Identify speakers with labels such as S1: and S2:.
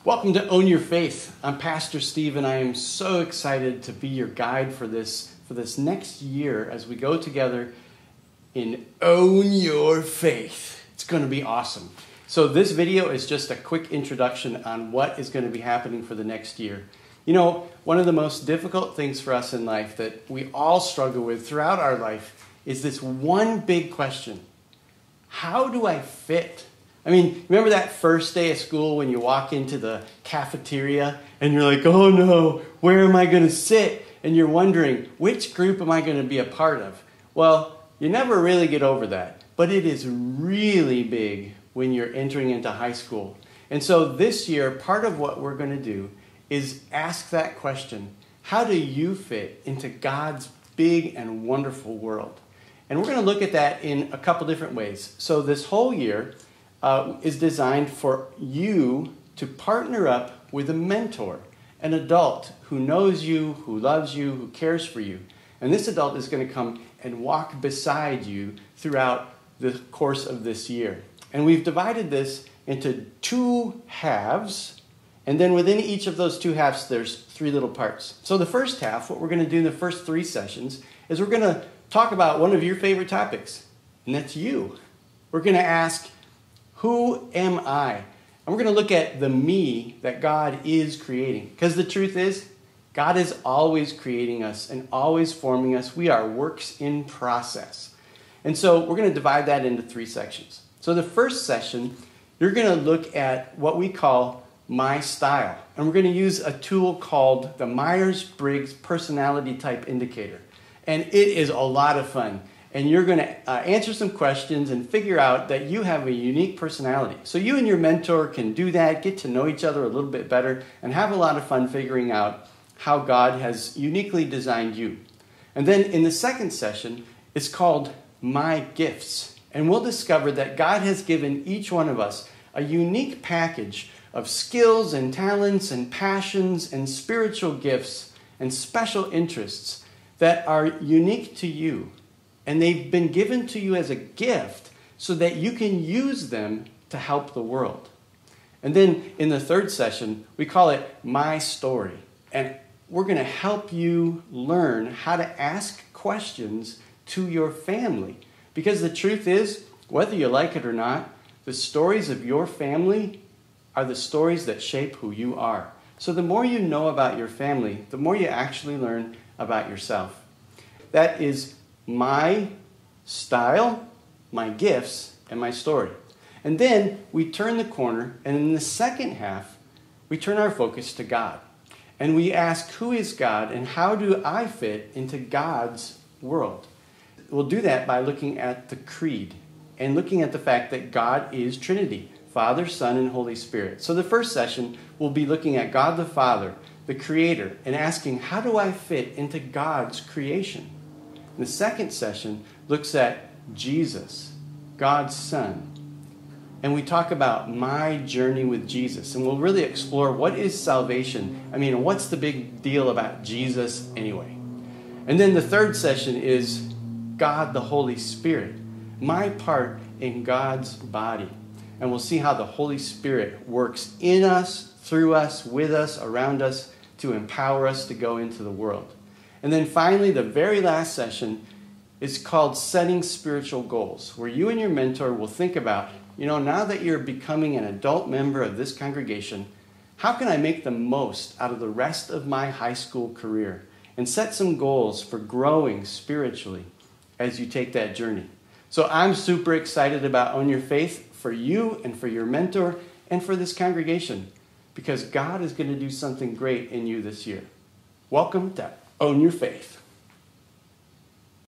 S1: Welcome to Own Your Faith. I'm Pastor Steve, and I am so excited to be your guide for this next year as we go together in Own Your Faith. It's going to be awesome. So this video is just a quick introduction on what is going to be happening for the next year. You know, one of the most difficult things for us in life that we all struggle with throughout our life is this one big question: how do I fit? I mean, remember that first day of school when you walk into the cafeteria and you're like, oh no, where am I going to sit? And you're wondering, which group am I going to be a part of? Well, you never really get over that, but it is really big when you're entering into high school. And so this year, part of what we're going to do is ask that question: how do you fit into God's big and wonderful world? And we're going to look at that in a couple different ways. So this whole year is designed for you to partner up with a mentor, an adult who knows you, who loves you, who cares for you. And this adult is going to come and walk beside you throughout the course of this year. And we've divided this into two halves, and then within each of those two halves, there's three little parts. So the first half, what we're going to do in the first three sessions, is we're going to talk about one of your favorite topics, and that's you. We're going to ask, who am I? And we're going to look at the me that God is creating. Because the truth is, God is always creating us and always forming us. We are works in process. And so we're going to divide that into three sections. So the first session, you're going to look at what we call My Style. And we're going to use a tool called the Myers-Briggs Personality Type Indicator. And it is a lot of fun. And you're going to answer some questions and figure out that you have a unique personality. So you and your mentor can do that, get to know each other a little bit better, and have a lot of fun figuring out how God has uniquely designed you. And then in the second session, it's called My Gifts. And we'll discover that God has given each one of us a unique package of skills and talents and passions and spiritual gifts and special interests that are unique to you. And they've been given to you as a gift so that you can use them to help the world. And then in the third session, we call it My Story. And we're going to help you learn how to ask questions to your family. Because the truth is, whether you like it or not, the stories of your family are the stories that shape who you are. So the more you know about your family, the more you actually learn about yourself. That is my style, my gifts, and my story. And then we turn the corner, and in the second half, we turn our focus to God. And we ask, who is God, and how do I fit into God's world? We'll do that by looking at the Creed, and looking at the fact that God is Trinity, Father, Son, and Holy Spirit. So the first session, we'll be looking at God the Father, the Creator, and asking, how do I fit into God's creation? The second session looks at Jesus, God's Son. And we talk about my journey with Jesus. And we'll really explore, what is salvation? I mean, what's the big deal about Jesus anyway? And then the third session is God the Holy Spirit, my part in God's body. And we'll see how the Holy Spirit works in us, through us, with us, around us, to empower us to go into the world. And then finally, the very last session is called Setting Spiritual Goals, where you and your mentor will think about, now that you're becoming an adult member of this congregation, how can I make the most out of the rest of my high school career? And set some goals for growing spiritually as you take that journey. So I'm super excited about Own Your Faith for you and for your mentor and for this congregation, because God is going to do something great in you this year. Welcome to Own Your Faith.